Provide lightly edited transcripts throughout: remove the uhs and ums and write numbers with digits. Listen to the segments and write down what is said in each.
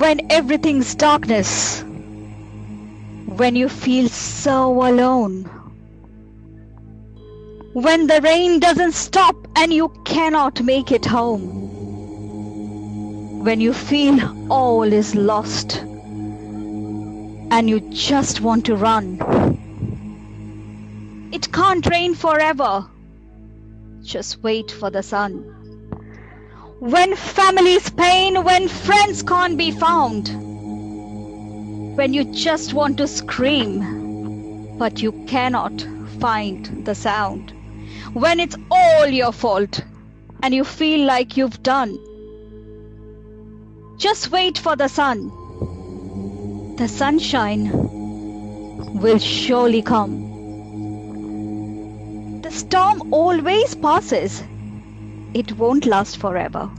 When everything's darkness, when you feel so alone, when the rain doesn't stop and you cannot make it home, when you feel all is lost and you just want to run. It can't rain forever. Just wait for the sun. When family's pain, when friends can't be found, when you just want to scream, but you cannot find the sound, when it's all your fault and you feel like you've done, just wait for the sun. The sunshine will surely come. The storm always passes. It won't last forever.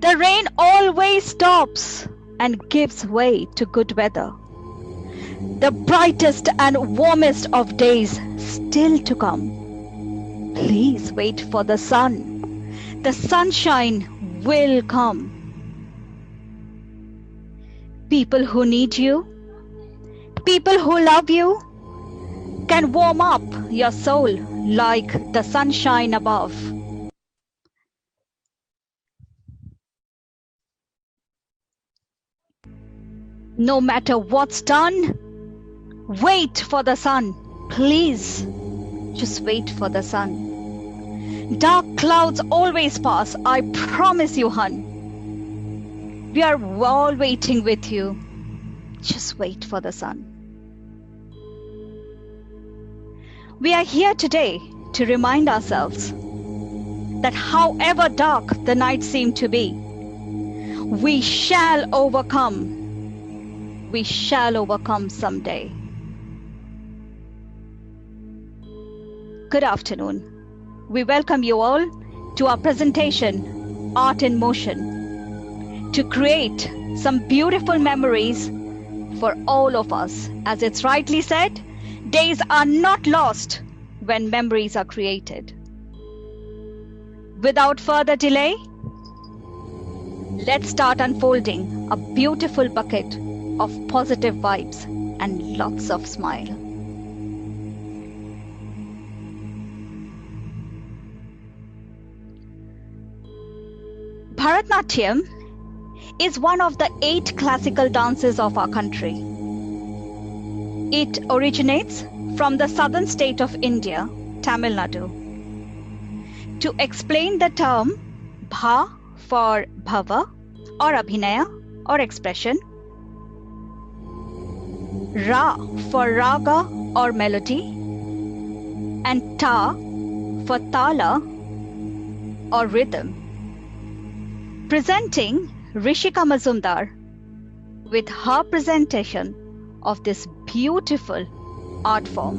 The rain always stops and gives way to good weather. The brightest and warmest of days still to come. Please wait for the sun. The sunshine will come. People who need you, people who love you, can warm up your soul like the sunshine above. No matter what's done, wait for the sun. Please, just wait for the sun. Dark clouds always pass, I promise you, hun. We are all waiting with you. Just wait for the sun. We are here today to remind ourselves that however dark the night seemed to be, we shall overcome. We shall overcome someday. Good afternoon. We welcome you all to our presentation, Art in Motion, to create some beautiful memories for all of us. As it's rightly said, days are not lost when memories are created. Without further delay, let's start unfolding a beautiful bucket of positive vibes and lots of smile. Bharatnatyam is one of the 8 classical dances of our country. It originates from the southern state of India, Tamil Nadu. To explain the term Bha for Bhava or Abhinaya or expression, Ra for Raga or melody, and Ta for Tala or rhythm. Presenting Rishika Mazumdar with her presentation of this beautiful art form.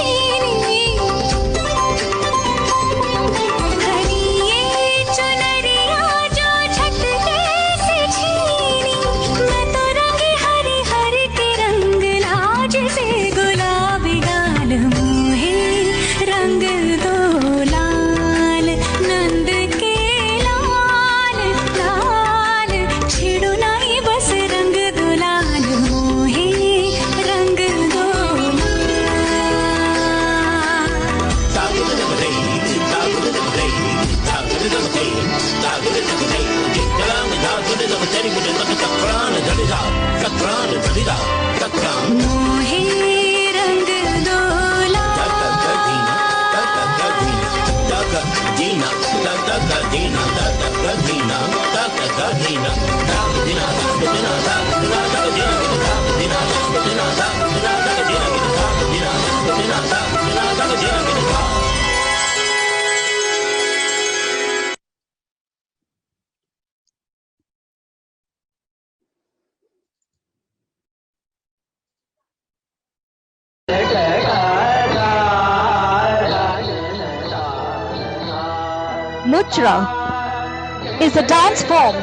Mujra is a dance form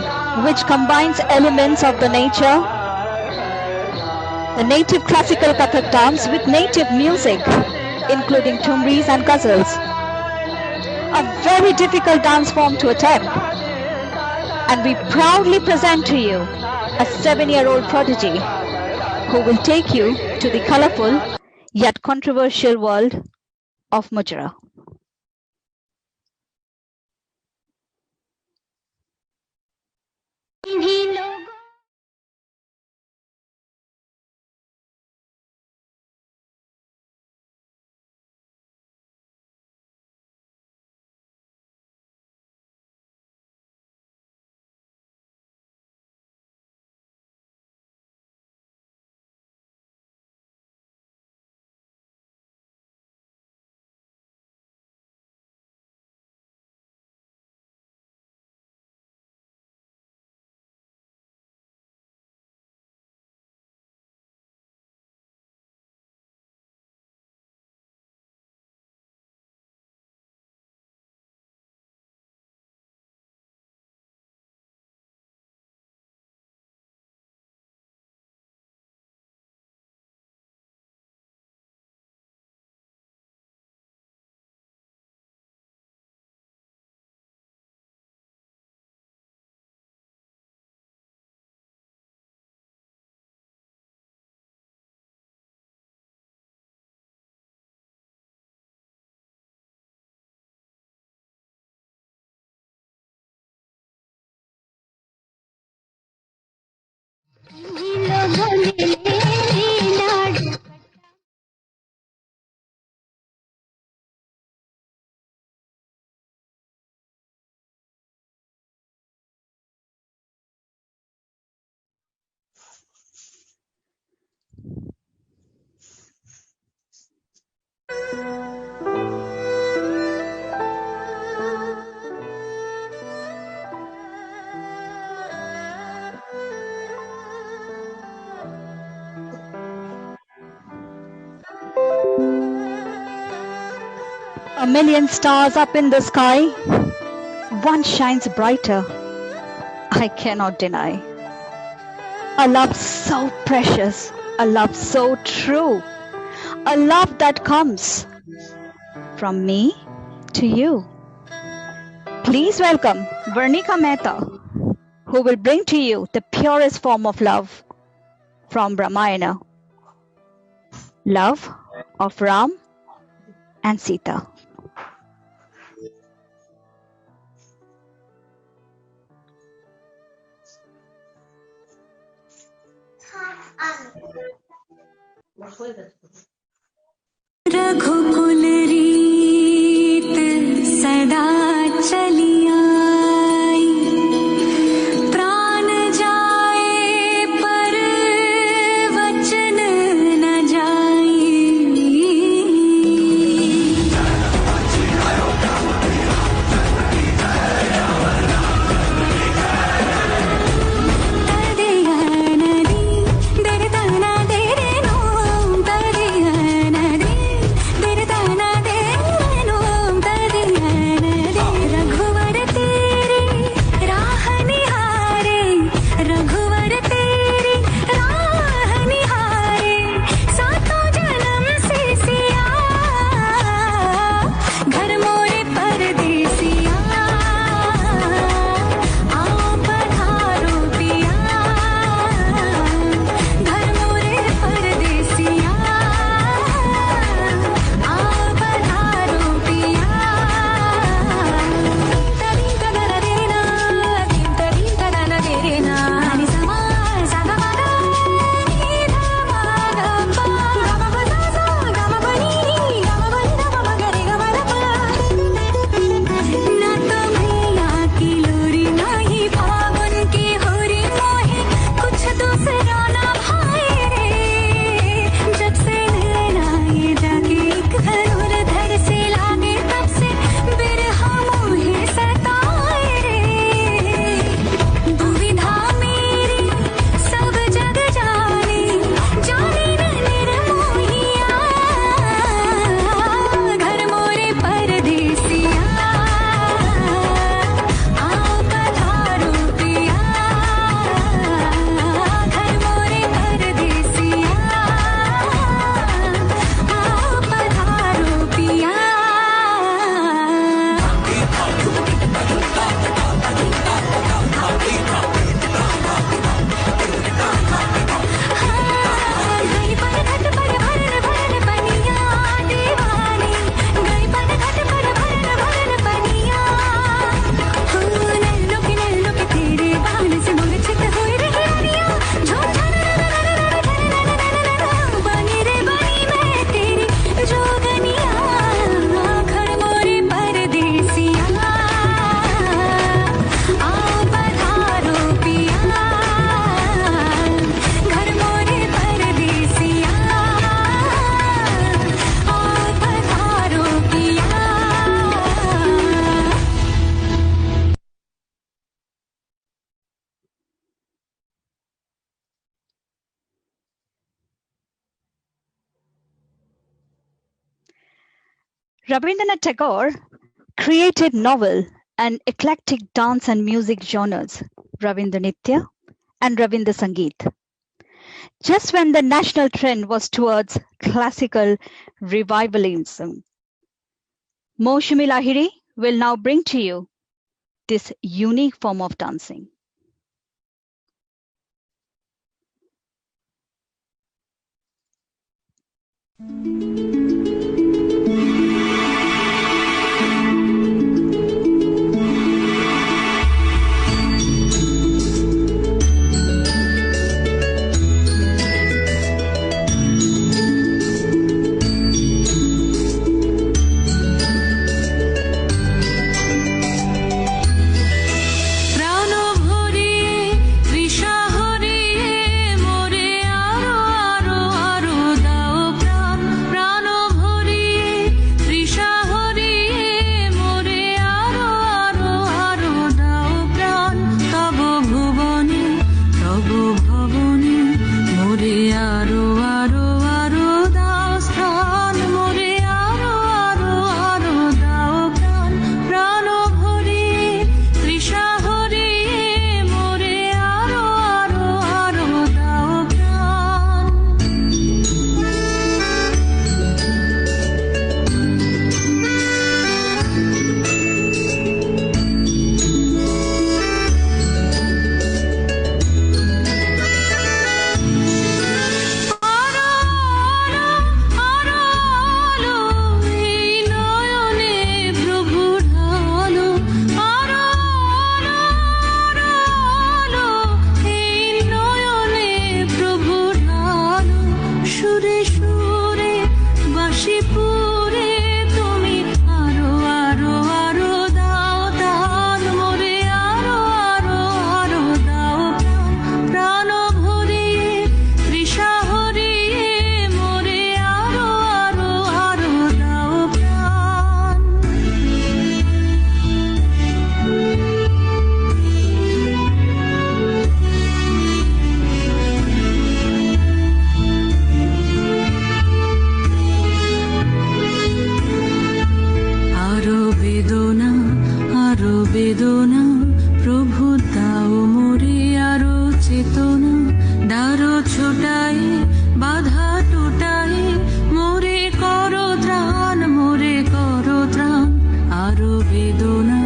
which combines elements of the nature, the native classical Kathak dance with native music, including thumris and ghazals. A very difficult dance form to attempt. And we proudly present to you a 7-year-old prodigy who will take you to the colorful yet controversial world of Mujra. A million stars up in the sky, one shines brighter, I cannot deny. A love so precious, a love so true, a love that comes from me to you. Please welcome Varnika Mehta, who will bring to you the purest form of love from Ramayana, love of Ram and Sita. रघुकुल रीत सदा चली आई, प्राण जाए पर वचन न जाई। तदिया नदी दर तना दे रे no, तदिया Rabindranath Tagore created novel and eclectic dance and music genres, Ravindra Nitya and Ravindra Sangeet. Just when the national trend was towards classical revivalism, Moushumi Lahiri will now bring to you this unique form of dancing. বেদনা প্রভু দাও মোরে আরো চেতনা দারো ছোটাই বাধা টুটাই মোরে করো ত্রাণ আরো বেদনা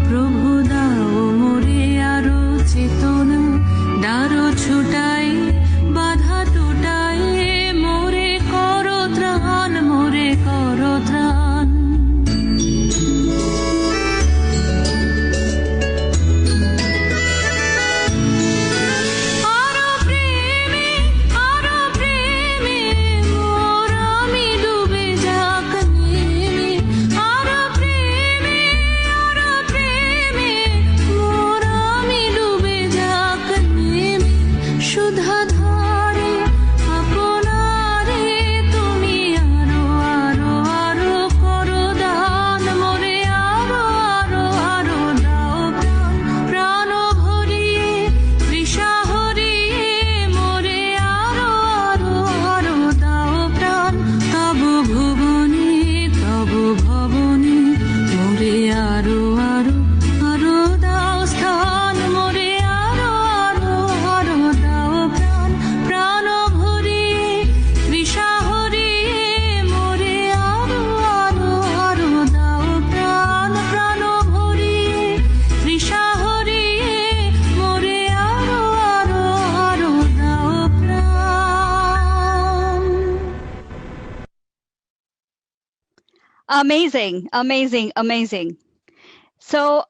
প্রভু দাও মোরে আরো চেতনা দারো ছোটাই বাধা টুটাই মোরে করো ত্রাণ Amazing. So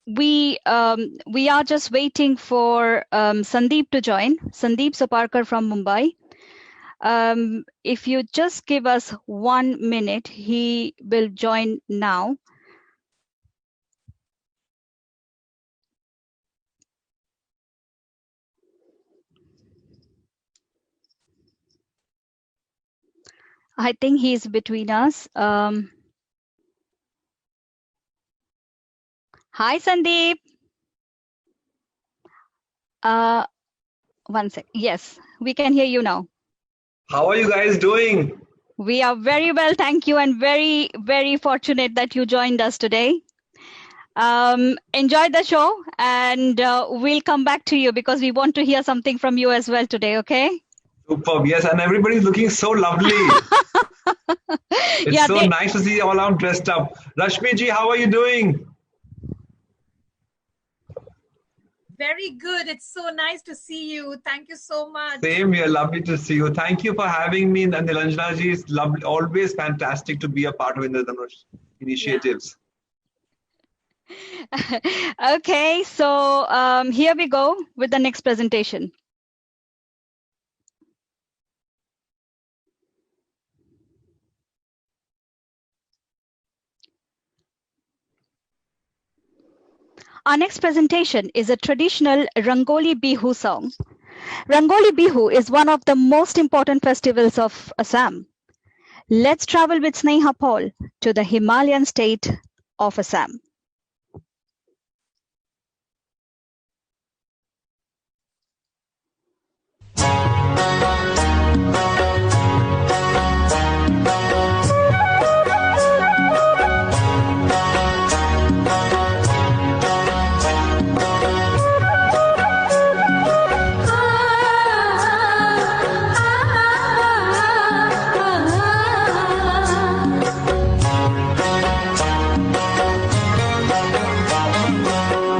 we are just waiting for Sandeep to join. Sandeep Soparkar from Mumbai. If you just give us 1 minute, he will join now. I think he's between us. Hi, Sandeep. 1 sec. Yes, we can hear you now. How are you guys doing? We are very well, thank you, and very, very fortunate that you joined us today. Enjoy the show, and we'll come back to you because we want to hear something from you as well today, okay? Superb. Yes, and everybody's looking so lovely. It's Yeah, so nice to see you all out dressed up. Rashmi ji, how are you doing? Very good. It's so nice to see you. Thank you so much. Same here. Lovely to see you. Thank you for having me. And Nilanjana ji, it's lovely, always fantastic to be a part of Indradhanush initiatives. Okay, so here we go with the next presentation. Our next presentation is a traditional Rangoli Bihu song. Rangoli Bihu is one of the most important festivals of Assam. Let's travel with Sneha Paul to the Himalayan state of Assam.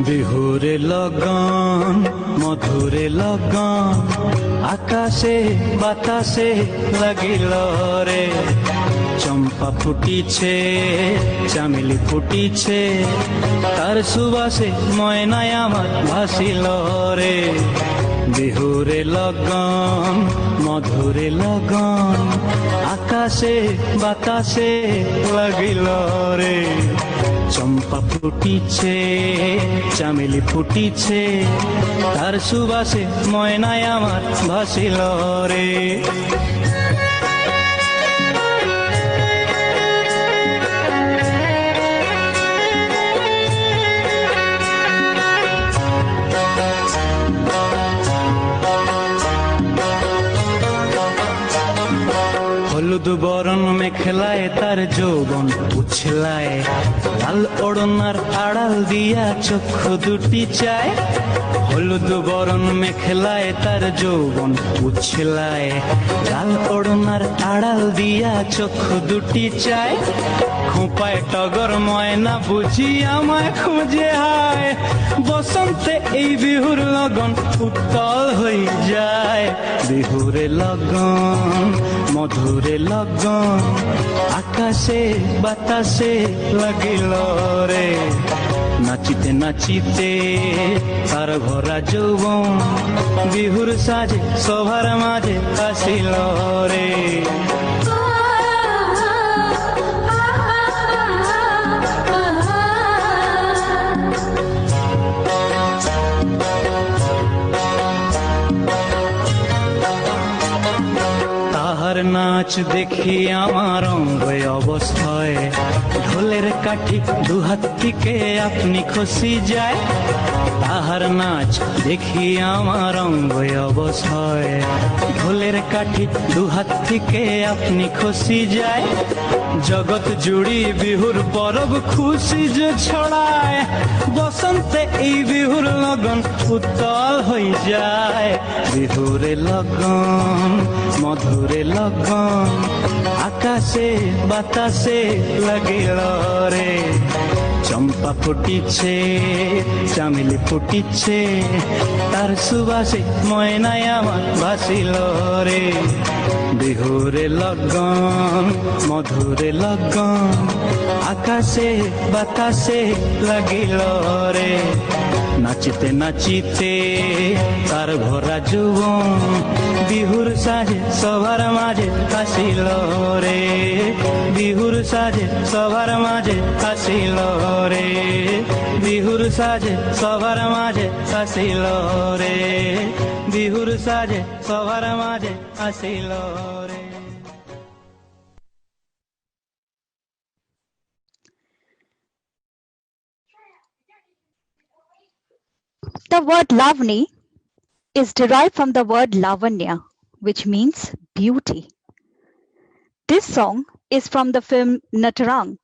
বিহুরে লগন মধুরে লগন আকাশে বাতাসে লাগিল রে চম্পা ফুটিছে চামেলি ফুটিছে তার সুবাসে ময়নায় আমার ভাসিল রে বিহুরে লগন মধুরে লগন আকাশে বাতাসে লাগিল রে চম্পা ফুটিছে চামেলি ফুটিছে তার সুবাসে ময়নায় আমার ভাসিল রে হলুদ বরণ মেখলায় তার যৌবন উছলায় লাল ওড়নার আড়াল দিয়া চক্ষু দুটি চায় হলুদ বরণ মেখলায় তার যৌবন উছলায় লাল ওড়নার আড়াল দিয়া চক্ষু দুটি চায় খোঁপায় টগর ময়না বুঝি আমায় খুঁজে হায় বসন্তে এই বিহুর লগন উত্তল হয়ে যায় বিহুরে লগন মধুরে লগন আকাশে বাতাসে লাগিল রে নাচিতে নাচিতে তার ভরা যৌবন বিহুর সাজে সভার মাঝে আসিল রে নাচ দেখি আমার অঙ্গ অবস্থায় ঢোলের কাঠি দুহাত থেকে আপনি খসি যায় তাহার নাচ দেখি আমার অঙ্গ অবস্থায় ঢোলের কাঠি দুহাত থেকে আপনি খসি যায় জগৎ জুড়ি বিহুর পরব খুশি যে ছড়ায় বসন্তে এই বিহুর লগন উত্তল হয়ে যায় বিহুরে লগন মধুরে লগন আকাশে বাতাসে লাগিল রে চম্পা ফুটিছে চামেলি ফুটিছে তার সুবাসে ময়নায় আমার ভাসিল রে বিহুরে লগন মধুরে লগন আকাশে বাতাসে লাগিল রে নাচিতে নাচিতে তার ভরা যৌবন বিহুর সাজে সবার মাঝে আসিল রে বিহুর সাজে সবার মাঝে আসিল রে বিহুর সাজে সবার মাঝে আসিল রে বিহুর সাজে সবার মাঝে আসিল রে The word Lavani is derived from the word Lavanya, which means beauty. This song is from the film Natarang,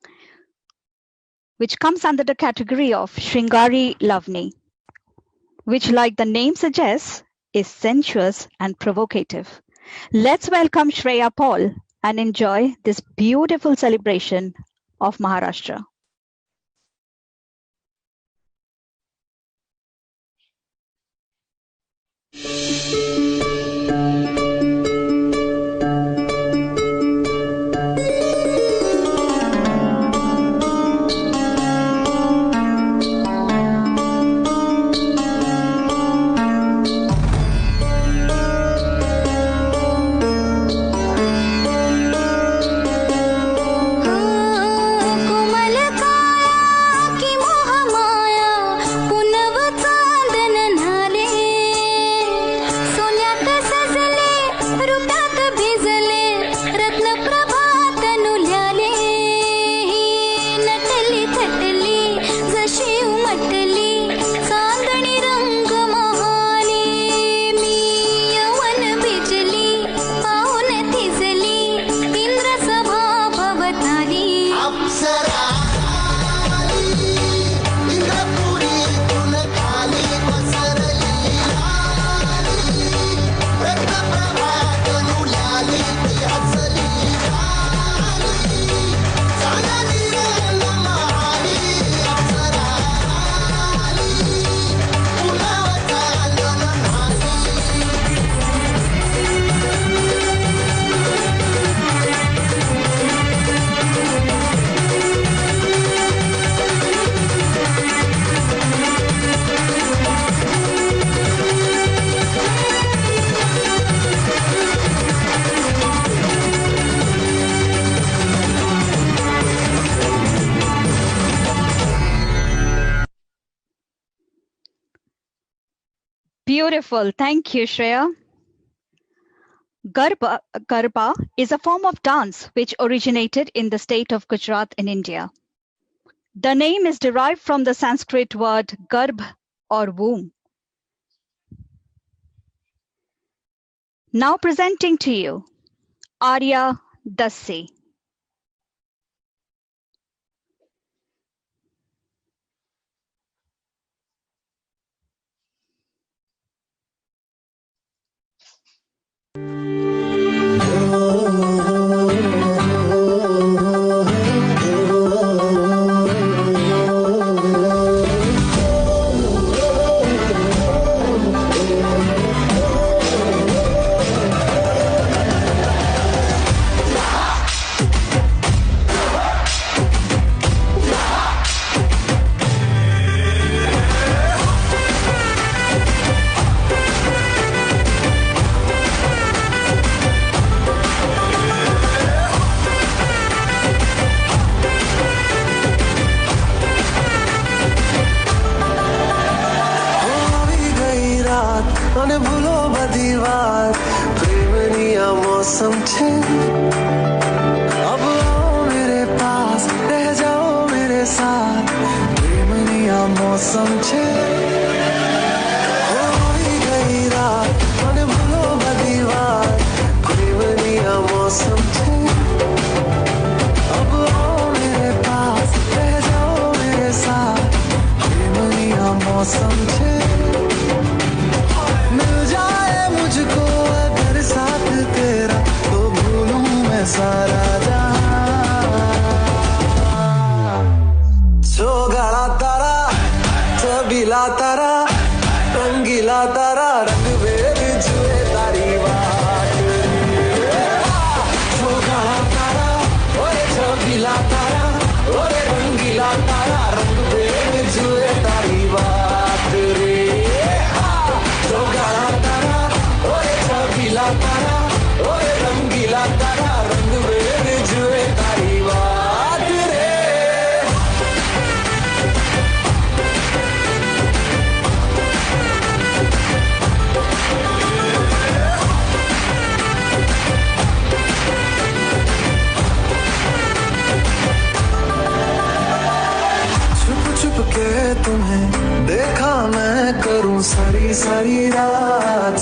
which comes under the category of Shringari Lavani, which, like the name suggests, is sensuous and provocative. Let's welcome Shreya Paul and enjoy this beautiful celebration of Maharashtra. Beautiful. Thank you, Shreya. Garba is a form of dance which originated in the state of Gujarat in India. The name is derived from the Sanskrit word garbh or womb. Now presenting to you Arya Dassi.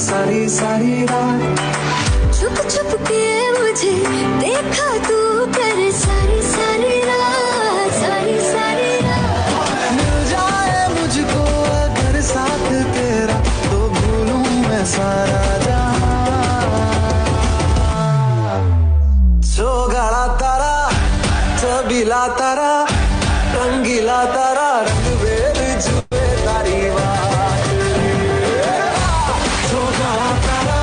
सारी सारी रात टपके मुझे देखा तू कर सारी सारी रात सारी सारी रात मिल जाए मुझको अगर साथ तेरा तो भूलूं मैं सारा सोगाड़ा तारा चबीला तारा रंगीला तारा रंग बेर जुए तारी बात सोगाड़ा तारा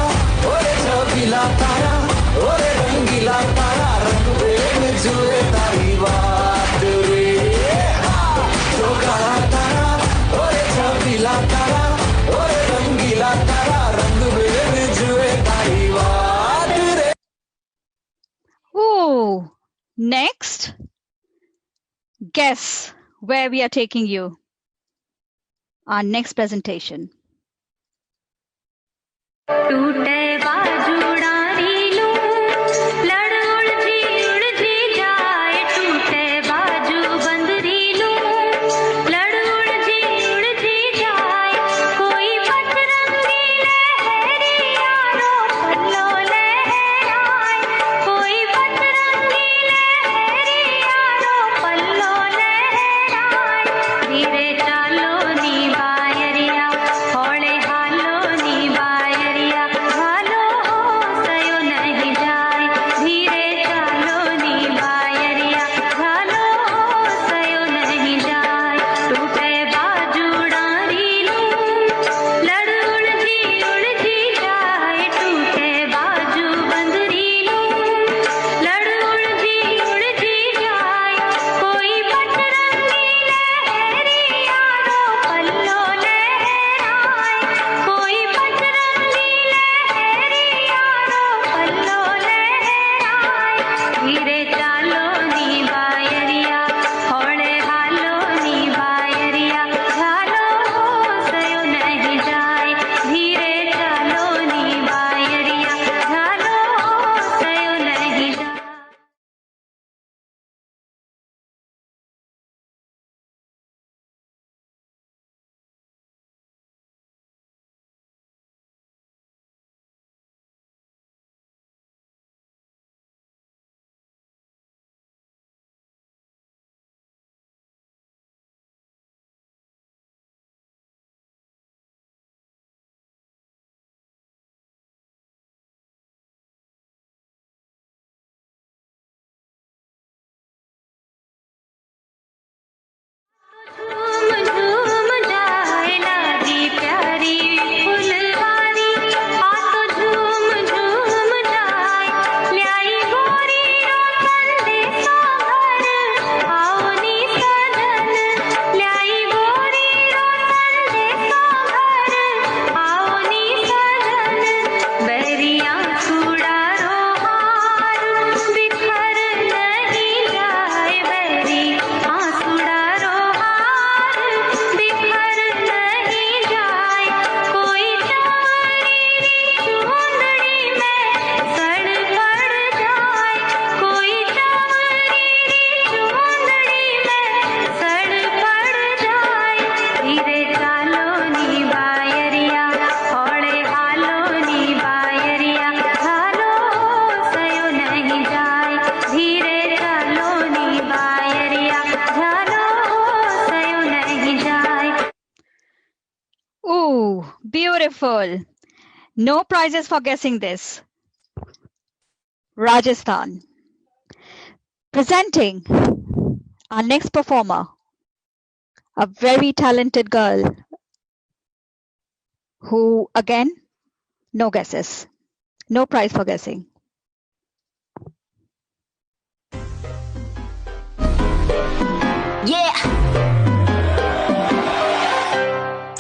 ओरे चबीला तारा ओरे रंगीला तारा रंग बेर जुए तारी बात रे सोगाड़ा तारा ओरे चबीला तारा ओरे रंगीला तारा रंग बेर जुए तारी बात रे. Oh, next, guess where we are taking you. Our next presentation. टूटे बाजूड़ारी लूं लड़ उलझी जाए टूटे बाजू बंदरी लूं लड़ उलझी जाए कोई पतरंगी लहरी यारो पल्लो लहराए कोई पतरंगी लहरी यारो पल्लो लहराए धीरे चालो नी बायरिया होले हालो नी बायरिया हालो सयो नहीं जाए धीरे चालो नी बायरिया हालो सयो नहीं जाए टूटे बाजूड़ारी लूं लड़ उलझी जाए टूटे बाजू बंदरी लूं लड़ उलझी जाए कोई पतरंगी लहरी यारो पल्लो लहराए कोई पतरंगी लहरी यारो पल्लो लहराए धीरे चालो नी बायरिया होले हालो नी बायरिया हालो सयो नहीं जाए धीरे चालो नी बायरिया हालो सयो नहीं जाए झूम झूम जाए लागी प्यारी फुलवारी आ तो झूम झूम जाए ल्याई गोरी रो संदेशो घर आओ नी सजन ल्याई गोरी रो संदेशो घर आओ नी सजन बैरिया छुड़ा रो हार बिखर नहीं जाए बैरी आंसुड़ा रो हार बिखर नहीं जाए कोई चवरी चूंदड़ी में सड़ पड़ जाए कोई चवरी चूंदड़ी में सड़ पड़ जाए धीरे चालो नी बायरिया होले हालो नी बायरिया हालो सयो नहीं जाए धीरे चालो नी बायरिया हालो सयो नहीं जाए Ooh, beautiful. No prizes for guessing this. Rajasthan. Presenting our next performer, a very talented girl who, again, no guesses. No prize for guessing.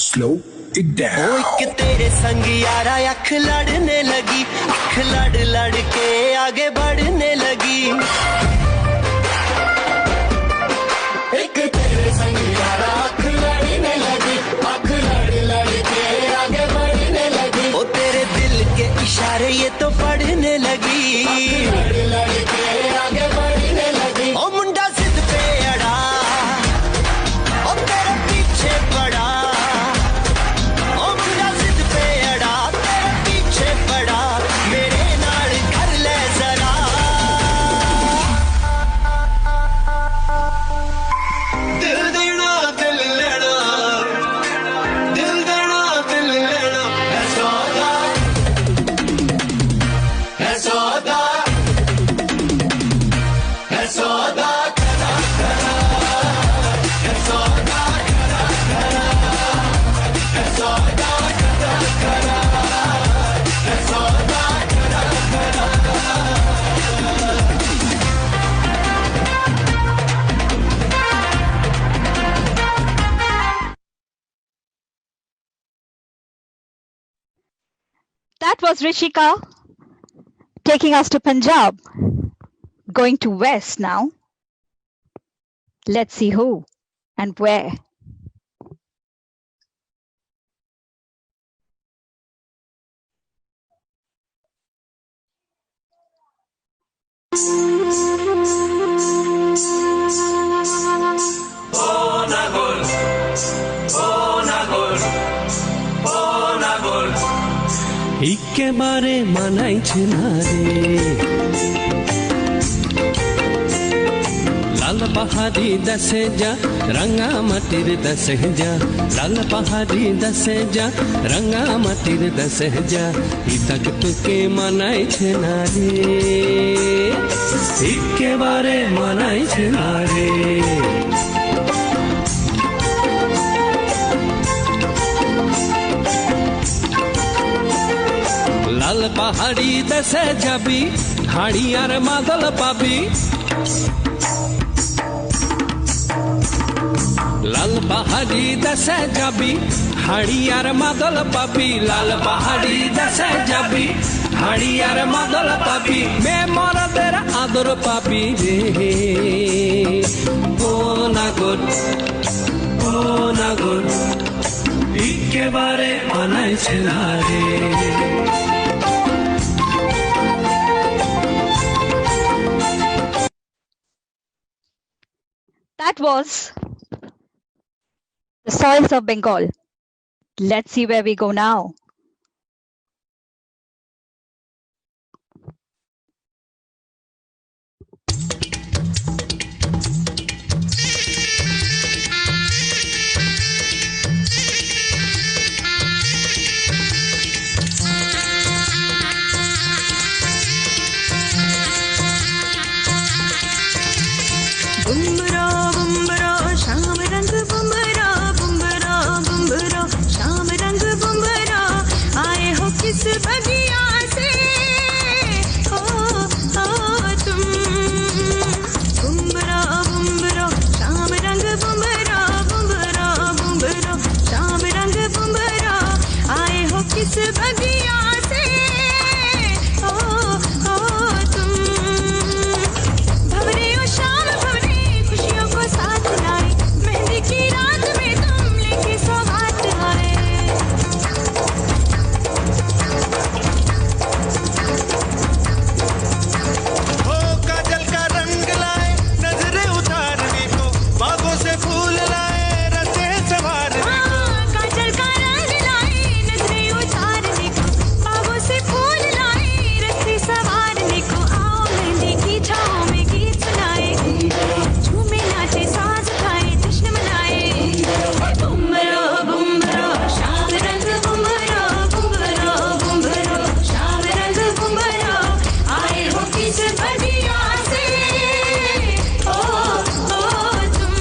Slow it down. ओ एक तेरे संग यारा अख लड़ने लगी अख लड़ लड़ के आगे बढ़ने लगी एक तेरे संग यारा अख लड़ने लगी अख लड़ लड़ के आगे बढ़ने लगी ओ तेरे दिल के इशारे ये तो पढ़ने लगी लड़ लड़ के आगे बढ़ने लगी ओ मुंडा जिद पे अड़ा ओ तेरे पीछे पड़ा ओ मुंडा जिद पे अड़ा तेरे पीछे पड़ा मेरे नाल कर That was Rishika taking us to Punjab. Going to West now. Let's see who and where. একেবারে মানাইছে না রে লাল পাহাড়ি দেশে যা রঙা মাটির দেশে যা লাল পাহাড়ি দেশে যা রঙা মাটির দেশে যা ইতক তোকে মানাইছে না রে একেবারে মানাইছে না রে লাল পাহাড়ি দেশে যাবি হাড়ি আর মাদল পাবি লাল পাহাড়ি দেশে যাবি হাড়ি আর মাদল পাবি লাল পাহাড়ি দেশে যাবি হাড়ি আর মাদল পাবি মে মরদের আদর পাবি রে ও নাগর একেবারে মানাইছে না রে That was the soils of Bengal. Let's see where we go now. बुम्बरा बुम्बरा शाम रंग बुम्बरा बुम्बरा बुम्बरा शाम रंग बुम्बरा आए हो किस बगिया से हो तुम बुम्बरा बुम्बरा शाम रंग बुम्बरा बुम्बरा बुम्बरा शाम रंग बुम्बरा आए हो किस बगिया से हो तुम भवरे ओ शाम भवरे खुशियों को साथ लाए मेहंदी की रात में तुम लेके सौगात आए हो काजल का रंग लाए नजरें उतारने को बागों से फूल लाए रसे संवारने को काजल का रंग लाए नजरें उतारने को बागों से फूल लाए रस्सी सवारने को आओ मेहंदी की छाँव में गीत सुनाए झूमे नाचे साज खाए जश्न मनाए बुम्बरा बुम्बरा शाम रंग बुम्बरा बुम्बरा बुम्बरा शाम रंग बुम्बरा आए हो किस बगिया से ओ तुम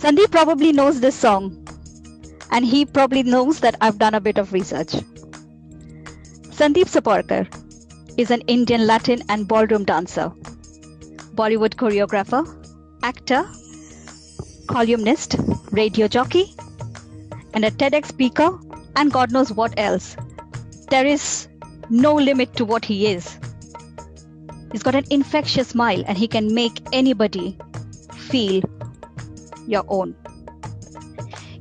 Sandeep probably knows this song, and he probably knows that I've done a bit of research. Sandeep Saparkar is an Indian Latin and ballroom dancer, Bollywood choreographer, actor, columnist, radio jockey, and a TEDx speaker, and God knows what else. There is no limit to what he is. He's got an infectious smile, and he can make anybody feel your own.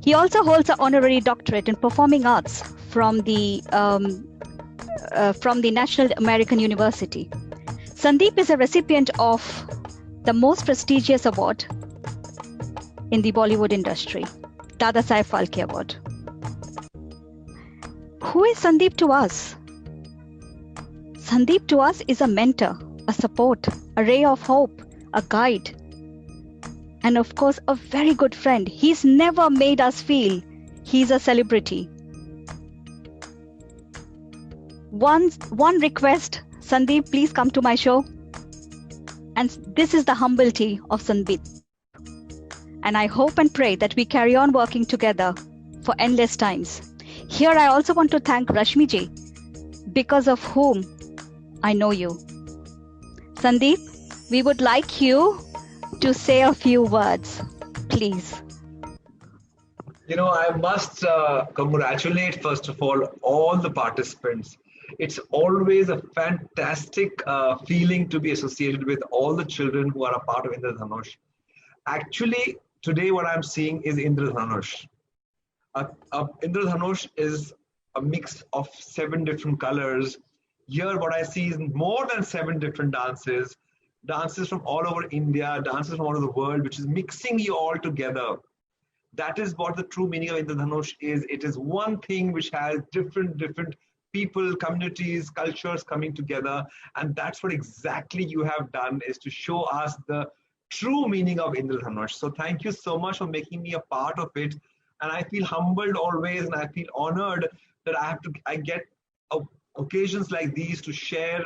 He also holds an honorary doctorate in performing arts from the National American University. Sandeep is a recipient of the most prestigious award in the Bollywood industry, Dadasaheb Phalke Award. Who is Sandeep to us? Sandeep to us is a mentor, a support, a ray of hope, a guide, and of course, a very good friend. He's never made us feel he's a celebrity. One request, Sandeep, please come to my show. And this is the humility of Sandeep. And I hope and pray that we carry on working together for endless times. Here, I also want to thank Rashmi ji, because of whom I know you. Sandeep, we would like you to say a few words, please. You know, I must congratulate, first of all the participants. It's always a fantastic feeling to be associated with all the children who are a part of Indradhanush. Actually, today what I'm seeing is Indradhanush. Indradhanush is a mix of 7 different colors. Here, what I see is more than 7 different dances from all over India, dances from all over the world, which is mixing you all together. That is what the true meaning of Indradhanush is. It is one thing which has different people, communities, cultures coming together. And that's what exactly you have done, is to show us the true meaning of Indradhanush. So thank you so much for making me a part of it. And I feel humbled always, and I feel honored that I get occasions like these to share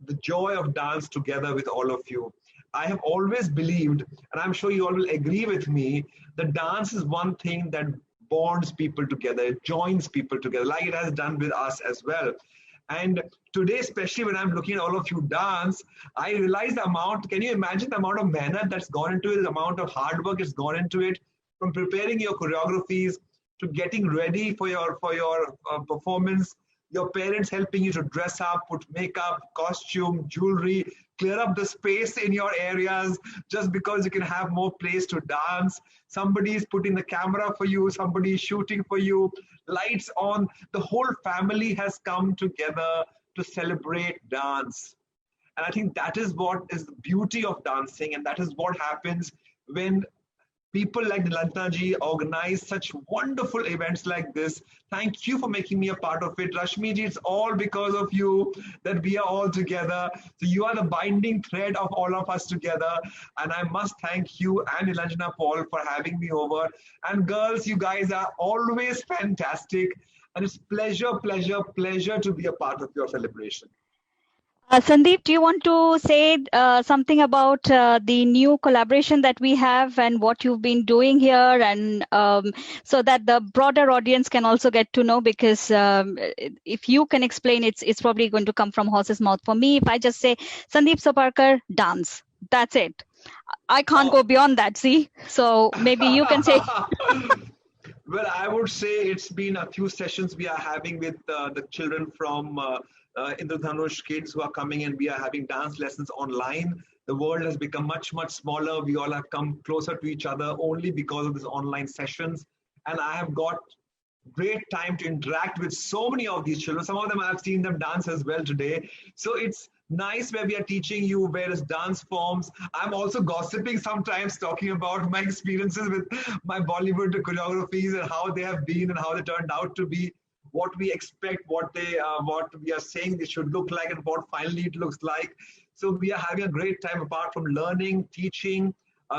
the joy of dance together with all of you. I have always believed, and I'm sure you all will agree with me, that dance is one thing that bonds people together, it joins people together, like it has done with us as well. And today, especially when I'm looking at all of you dance, I realize the amount, can you imagine the amount of mehnat that's gone into it, the amount of hard work that's gone into it, from preparing your choreographies to getting ready for your performance, your parents helping you to dress up, put makeup, costume, jewelry, clear up the space in your areas just because you can have more place to dance. Somebody is putting the camera for you, somebody is shooting for you, lights on. The whole family has come together to celebrate dance. And I think that is what is the beauty of dancing, and that is what happens when people like Nilanjana ji organize such wonderful events like this. Thank you for making me a part of it. Rashmi ji, it's all because of you that we are all together. So you are the binding thread of all of us together. And I must thank you and Nilanjana Paul for having me over. And girls, you guys are always fantastic. And it's pleasure to be a part of your celebration. Sandeep, do you want to say something about the new collaboration that we have and what you've been doing here, and so that the broader audience can also get to know? Because if you can explain, it's probably going to come from horse's mouth. For me, if I just say Sandeep Saparkar dance, that's it. I can't go beyond that. See, so maybe you can say. Well, I would say it's been a few sessions we are having with the children from Indradhanush, kids who are coming in. We are having dance lessons online. The world has become much smaller. We all have come closer to each other only because of these online sessions. And I have got great time to interact with so many of these children. Some of them I've seen them dance as well today. So it's nice where we are teaching you various dance forms. I'm also gossiping sometimes, talking about my experiences with my Bollywood choreographies and how they have been and how they turned out to be, what we expect, what we are saying they should look like, and what finally it looks like. So we are having a great time, apart from learning, teaching,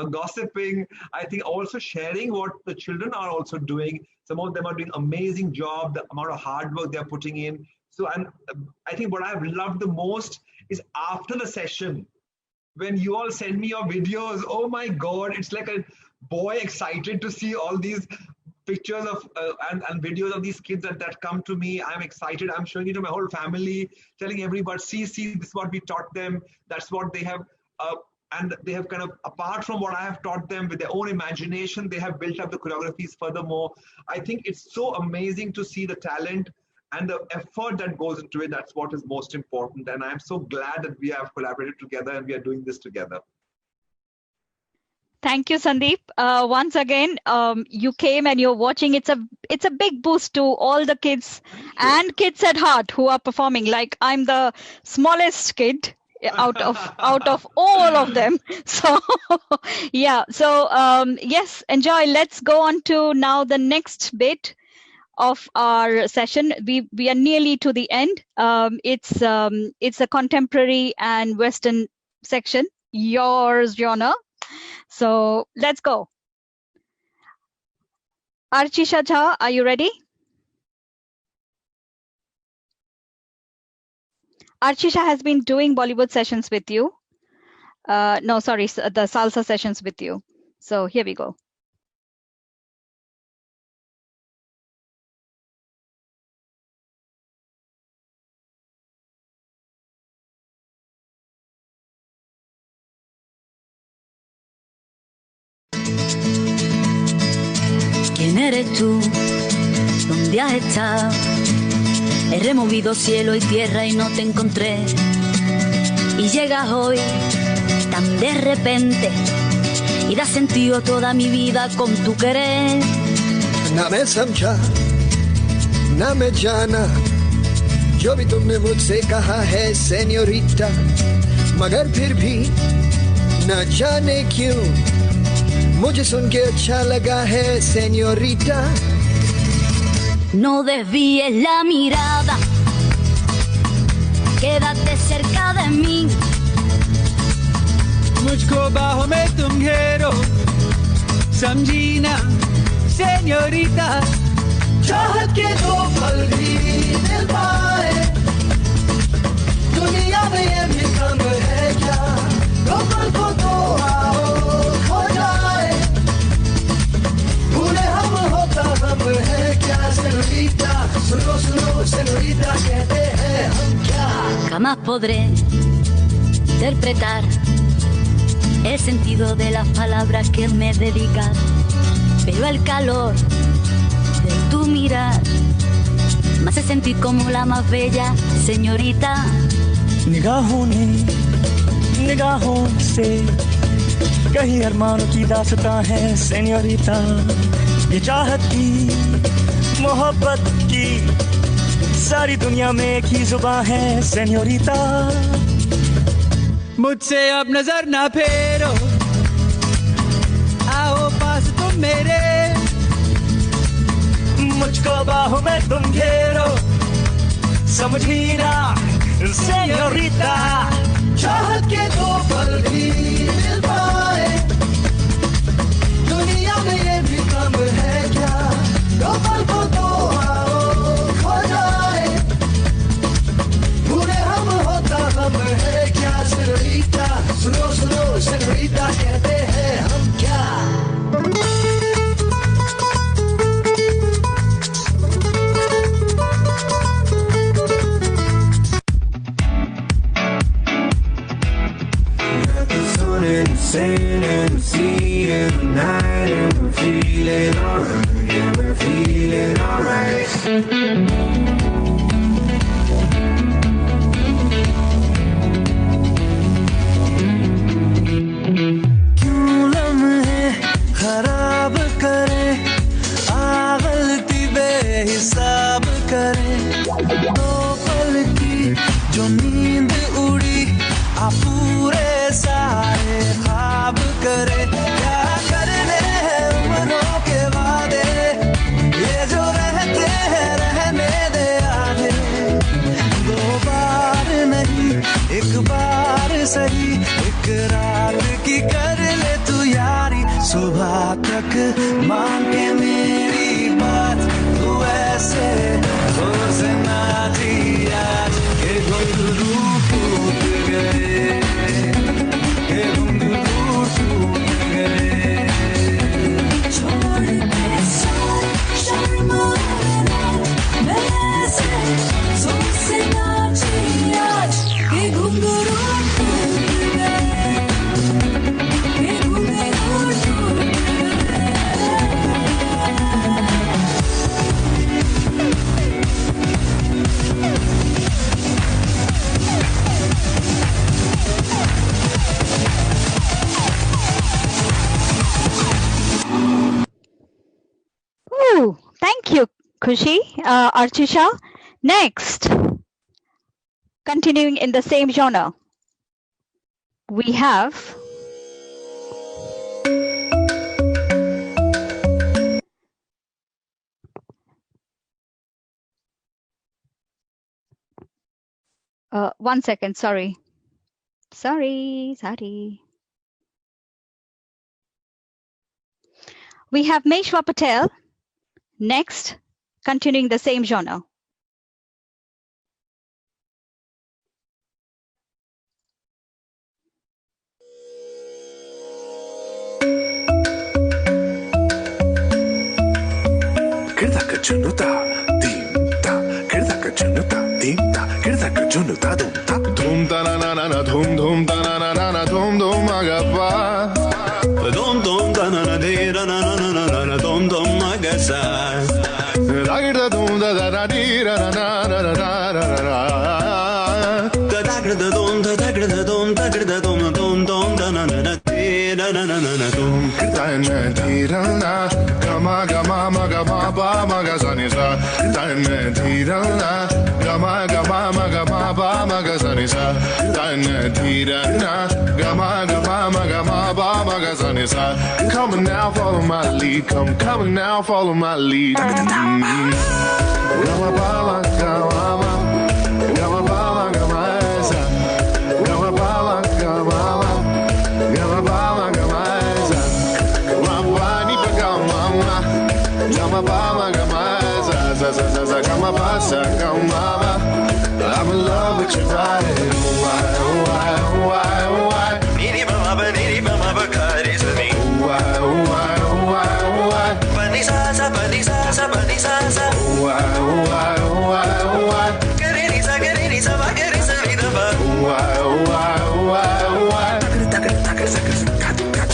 gossiping. I think also sharing what the children are also doing. Some of them are doing amazing job, the amount of hard work they're putting in. So, and I think what I've loved the most is after the session, when you all send me your videos, oh my God, it's like a boy excited to see all these pictures of and videos of these kids that come to me. I'm excited. I'm showing it to my whole family, telling everybody, see, this is what we taught them. That's what they have. And they have kind of, apart from what I have taught them, with their own imagination, they have built up the choreographies furthermore. I think it's so amazing to see the talent and the effort that goes into it. That's what is most important. And I'm so glad that we have collaborated together and we are doing this together. Thank you, Sandeep. Once again, you came and you're watching. It's a big boost to all the kids and kids at heart who are performing. Like I'm the smallest kid out of all of them. So yeah. So yes, enjoy. Let's go on to now the next bit of our session. We are nearly to the end. It's a contemporary and Western section. Yours, Jonna. So let's go. Archisha Jha, are you ready? Archisha has been doing Bollywood sessions with you. No, sorry, the salsa sessions with you. So here we go. ¿Quién eres tú? ¿Dónde has estado? He removido cielo y tierra y no te encontré. Y llegas hoy tan de repente y das sentido a toda mi vida con tu querer. ना मैं समझा ना मैं जाना जो भी तुमने मुझसे कहा है सेन्योरिटा, मगर फिर भी न जाने क्यों मुझे सुन के अच्छा लगा है señorita. No desvíes la mirada, quédate cerca de mí. मुझको बाहों में तुम घेरो, समझी ना señorita. चाहत के दो पल भी दिल पाए, दुनिया में ये भी कम है क्या, दो पल को तो आओ हो जाए, भूले हम होता हम है क्या señorita, सुनो सुनो señorita कहते हैं हम क्या. Jamás podré interpretar el sentido de las palabras que me dedicas, pero el calor de tu mirar me hace sentir como la más bella señorita. निगाहों ने निगाहों से कहीं अरमानों की दास्तां है सेन्योरिटा. ये चाहत की मोहब्बत की सारी दुनिया में एक ही जुबान है सेन्योरिटा. मुझसे अब नजर ना फेरो, आओ पास तुम मेरे, मुझको बाहों में तुम घेरो, समझी ना señorita. चाहत के दो पल भी मिल पाए, दुनिया में ये भी कम है क्या, दो पल को तो आओ खो जाए, भूले हम होता हम है क्या señorita, सुनो सुनो señorita कहते हैं हम क्या. Sand and the sea and the night and we're feeling alright, yeah, we're feeling alright. क्यों लम्हे खराब करे, आ गलती बेहिसाब करे, दो पल की जो नींद उड़ी आ पूरे सारे ख्वाब करे. क्या करने हैं उम्रों के वादे, ये जो रहते हैं रहने दे आगे. दो बार नहीं एक बार सही, एक रात की कर ले तू यारी, सुबह तक मांग के मेरी बात तू ऐसे रोज ना जी आज के घुंघरू टूट गए, के घुंघरू टूट गए. Khushi, Archisha. Next, continuing in the same genre, we have one second, sorry. We have Meshwa Patel. Next, continuing the same genre. Kirdaka chunuta, dimta. Kirdaka chunuta, dimta. Kirdaka chunuta, dumta. Dum ta na na na na, dum dum ta na na na na, dum dum agapa. Dum dum ta na na de na na na na na na, dum dum agasa. Da da dum da da da di na na na na na na na. Da da da dum da da da dum da da dum dum dum da na na na de na na na na na dum. Kirta na di na na. Gama gama ma gama ba ma ga sa ni sa. Dan di na na. Gama gama ma gama ba ma ga sa ni sa. Dan di na. Gama gama ma gama ba ma ga sa ni sa. Come on now, follow my lead. Come on now, follow my lead. Gama ba ma gama ma. Gama ba ma gama sa. Gama ba ma gama ma. Gama ba ma gama sa. Gama ni pa gama ma. Gama ba ma gama sa sa sa sa sa. Gama ba sa gama ma. I'm in love with your body. Why, why, why, why? Niri ba ma ba kare sa ni. Why, why, why, why? Pani sa sa pani sa sa pani sa sa. Why, why, why, why? Kare ni sa ba kare sa ni da ba. Why, why, why, why? Takar takar takar kat kat.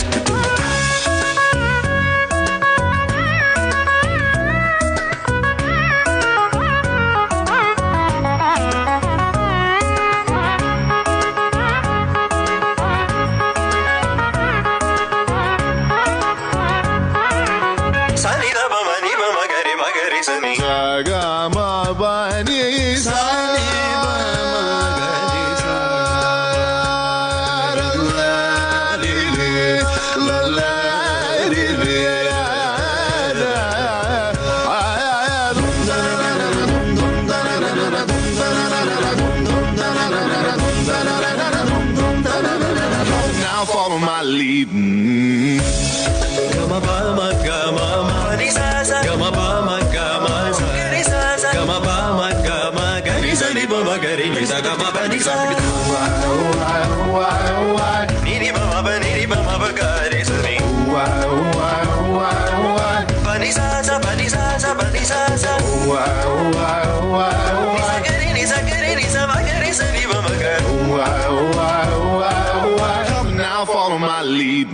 Now follow my lead. Gama ba ma gama ma ni sa sa. Gama ba ma gama sa. Ni sa sa. Gama ba ma gama ga ni sa ni ba ma ga ni sa gama ba ni sa. Why why why? Ni ba ma ba ga ni sa ni. Why why why? Ba ni sa sa ba ni sa sa ba ni sa sa. Why why why? Ni sa ga ni sa ba ga ni sa ni ba ma ga. Why why why? Come now follow my lead.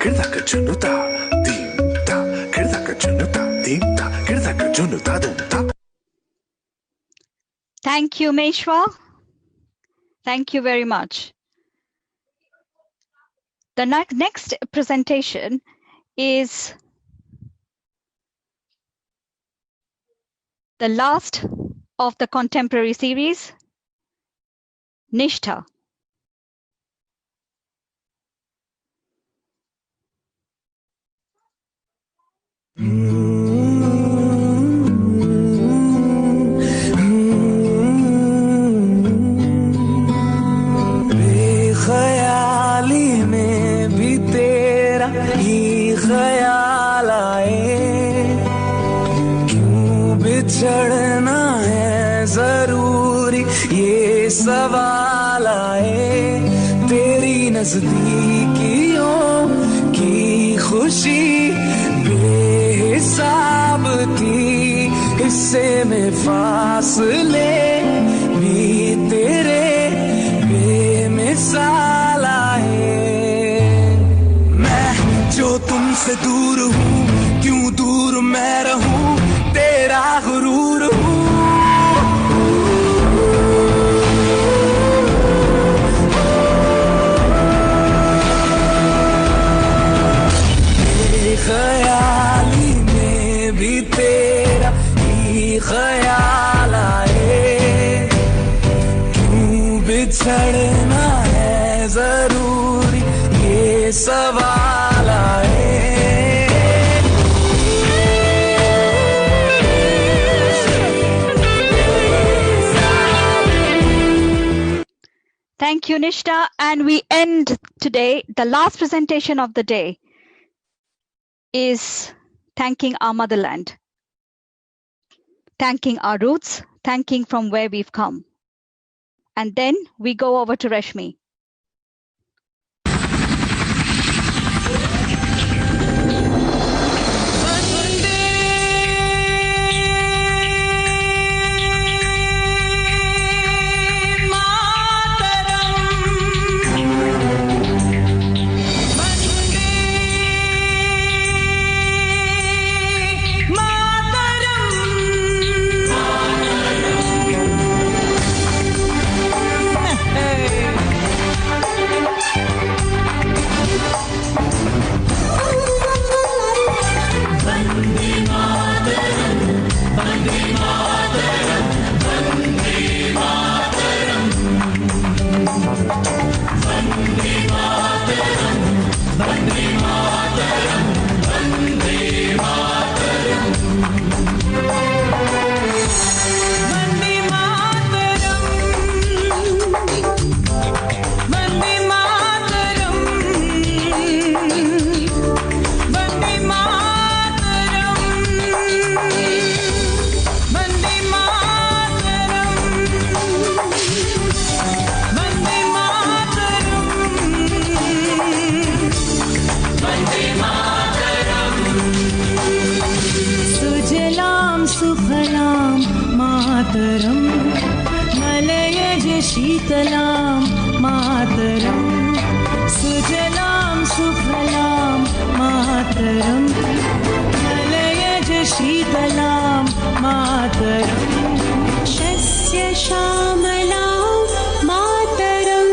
Kirdaka chunuta, dimta. Kirdaka chunuta, dimta. Kirdaka chunuta, dumta. Thank you, Meshwa. Thank you very much. The next presentation is the last of the contemporary series, Nishtha. बेख्याली में भी तेरा ही ख्याल आए, क्यों बिछड़ना है जरूरी ये सवाल आए। तेरी नजदीकियों की खुशी बेहिसाब थी, हिस्से में फासले भी तेरे बेमिसाल आए। मैं जो तुमसे दूर हूँ, क्यों दूर मैं रहूँ, तेरा गुरूर हूँ। ख्याल आए, क्यों बिछड़ना है जरूरी, ये सवाल आए। Thank you, Nishta. And we end today. The last presentation of the day is thanking our motherland, thanking our roots, thanking from where we've come. And then we go over to Rashmi. मातरम मलयज शीतलां मातरम सुजलां सुफलां मातरम मलयज शीतलां मातरम शस्य श्यामलां मातरम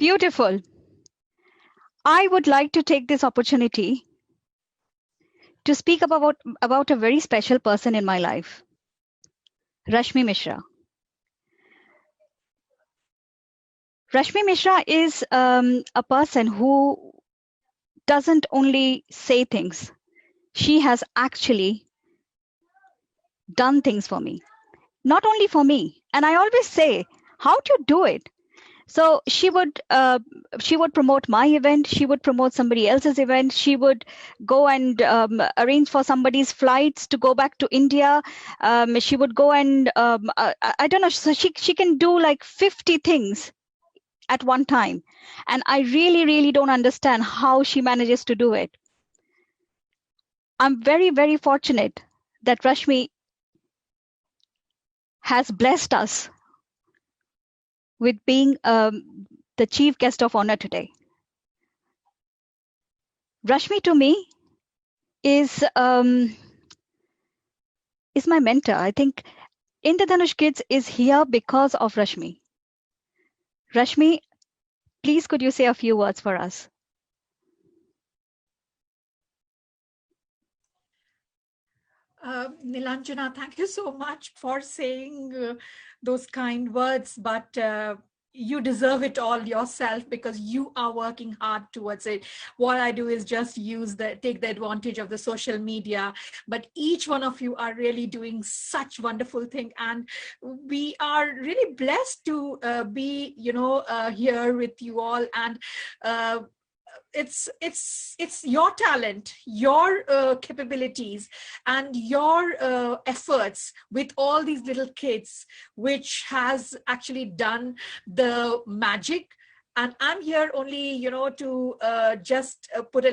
Beautiful. I would like to take this opportunity to speak about a very special person in my life, Rashmi Mishra. Rashmi Mishra is a person who doesn't only say things. She has actually done things for me. Not only for me. And I always say, how do you do it? So she would promote my event. She would promote somebody else's event. She would go and arrange for somebody's flights to go back to India. She would go and I don't know. So she can do like 50 things at one time, and I really don't understand how she manages to do it. I'm very fortunate that Rashmi has blessed us with being the chief guest of honor today. Rashmi to me is my mentor. I think Indradhanush Kids is here because of Rashmi. Rashmi, please could you say a few words for us? Nilanjana, thank you so much for saying those kind words, but you deserve it all yourself because you are working hard towards it. What I do is just take the advantage of the social media, but each one of you are really doing such wonderful thing, and we are really blessed to be, here with you all. And it's your talent, your capabilities, and your efforts with all these little kids which has actually done the magic. And I'm here only to just put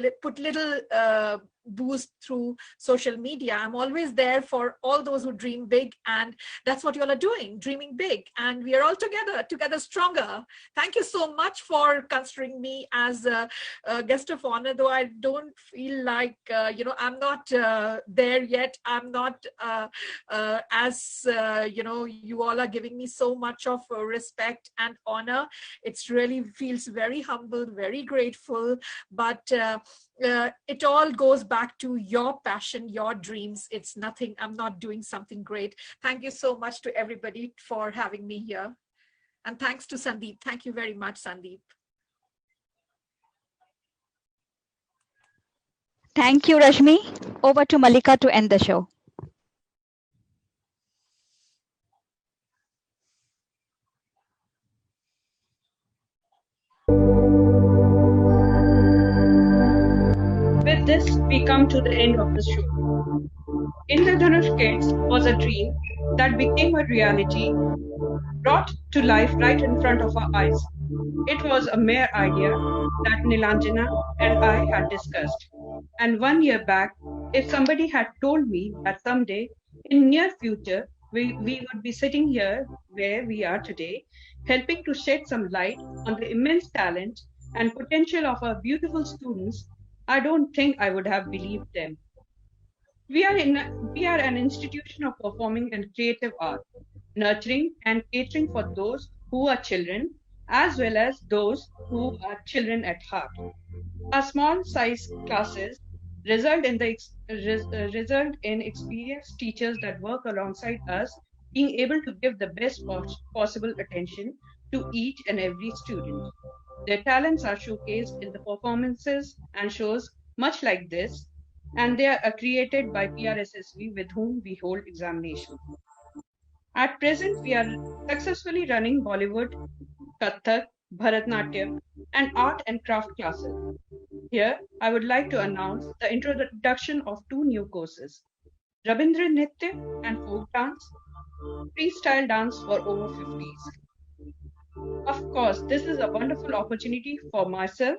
little boost through social media. I'm always there for all those who dream big, and that's what you all are doing, dreaming big, and we are all together stronger. Thank you so much for considering me as a guest of honor, though I don't feel like I'm not there yet. I'm not as you all are giving me so much of respect and honor. It's really feels very humble, very grateful, but it all goes back to your passion, your dreams. It's nothing, I'm not doing something great. Thank you so much to everybody for having me here. And thanks to Sandeep. Thank you very much, Sandeep. Thank you, Rashmi. Over to Malika to end the show. With this, we come to the end of the show. Indradhanush Kids was a dream that became a reality, brought to life right in front of our eyes. It was a mere idea that Nilanjana and I had discussed. And 1 year back, if somebody had told me that someday, in near future, we would be sitting here where we are today, helping to shed some light on the immense talent and potential of our beautiful students, I don't think I would have believed them. We are an institution of performing and creative art, nurturing and catering for those who are children as well as those who are children at heart. Our small size classes result in experienced teachers that work alongside us being able to give the best possible attention to each and every student. Their talents are showcased in the performances and shows much like this, and they are created by PRSSV with whom we hold examinations. At present, we are successfully running Bollywood, Kathak, Bharatnatyam, and art and craft classes. Here, I would like to announce the introduction of 2 new courses, Rabindra Nritya and folk dance, freestyle dance for over 50s. Of course, this is a wonderful opportunity for myself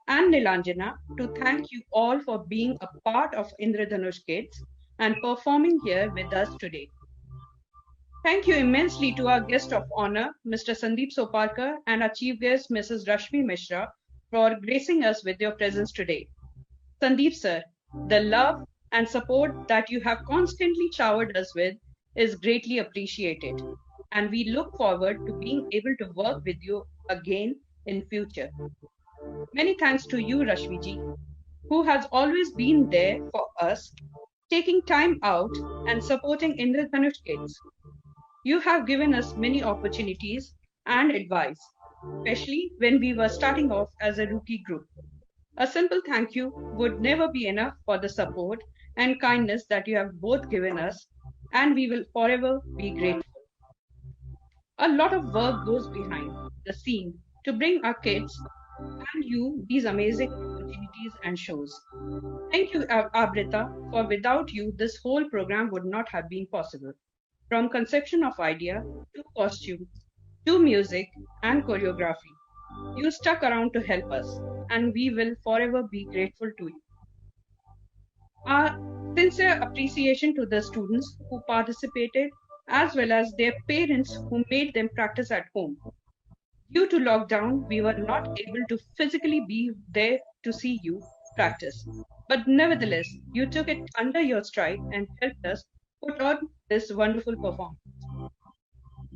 and Nilanjana to thank you all for being a part of Indradhanush Kids and performing here with us today. Thank you immensely to our guest of honor, Mr. Sandeep Soparkar, and our chief guest, Mrs. Rashmi Mishra, for gracing us with your presence today. Sandeep sir, the love and support that you have constantly showered us with is greatly appreciated, and we look forward to being able to work with you again in future. Many thanks to you, Rashmi ji, who has always been there for us, taking time out and supporting Indradhanush Kids. You have given us many opportunities and advice, especially when we were starting off as a rookie group. A simple thank you would never be enough for the support and kindness that you have both given us, and we will forever be grateful. A lot of work goes behind the scene to bring our kids and you these amazing opportunities and shows. Thank you, Abrita, for without you, this whole program would not have been possible. From conception of idea to costume to music and choreography, you stuck around to help us, and we will forever be grateful to you. Our sincere appreciation to the students who participated as well as their parents who made them practice at home. Due to lockdown, we were not able to physically be there to see you practice. But nevertheless, you took it under your stride and helped us put on this wonderful performance.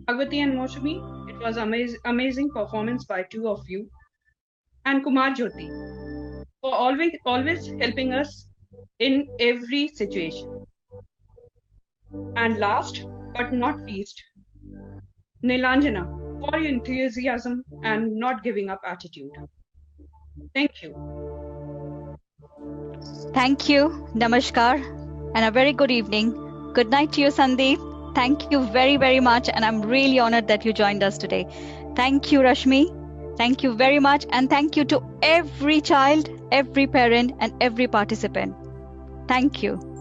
Bhagwati and Moshami, it was amazing performance by two of you. And Kumar Jyoti for always helping us in every situation. And last but not least, Nilanjana for your enthusiasm and not giving up attitude. Thank you. Thank you. Namaskar. And a very good evening. Good night to you, Sandeep. Thank you very, very much. And I'm really honored that you joined us today. Thank you, Rashmi. Thank you very much. And thank you to every child, every parent, and every participant. Thank you.